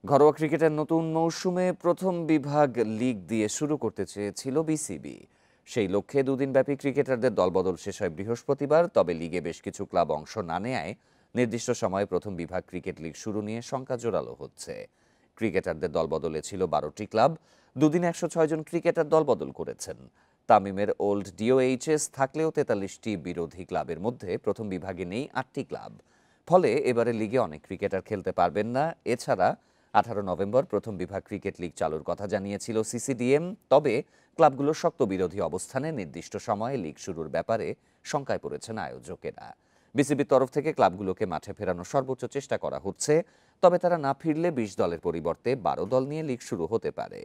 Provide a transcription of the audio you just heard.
ঘরোয়া ক্রিকেটের নতুন মৌসুমে প্রথম বিভাগ লিগ দিয়ে শুরু করতে চেয়েছিল বিসিবি। সেই লক্ষ্যে দুদিনব্যাপী ক্রিকেটারদের দলবদল শেষ হয় বৃহস্পতিবার। তবে লিগে বেশ কিছু ক্লাব অংশ না নেয় নির্দিষ্ট সময়ে প্রথম বিভাগ ক্রিকেট লিগ শুরু নিয়ে শঙ্কা জোরালো হচ্ছে। ক্রিকেটারদের দলবদলে ছিল 12টি ক্লাব। দুদিনে 106 জন ক্রিকেটার দলবদল করেছেন। তামিমের ওল্ড ডিওএইচএস থাকলেও 43টি বিরোধী ক্লাবের মধ্যে প্রথম বিভাগে নেই 8টি ক্লাব। ফলে এবারে লিগে অনেক ক্রিকেটার খেলতে পারবেন না। এছাড়া 18 নভেম্বর প্রথম বিভাগ ক্রিকেট লিগ চালুর কথা জানিয়েছিল সিসিডিএম। তবে ক্লাবগুলোর শক্ত বিরোধী অবস্থানে নির্দিষ্ট সময়ে লিগ শুরুর ব্যাপারে শঙ্কায় পড়েছেন আয়োজকেরা। বিসিবির তরফ থেকে ক্লাবগুলোকে মাঠে ফেরানোর সর্বোচ্চ চেষ্টা করা হচ্ছে। তবে তারা না ফিরলে 20 দলের পরিবর্তে 12 দল নিয়ে লিগ শুরু হতে পারে।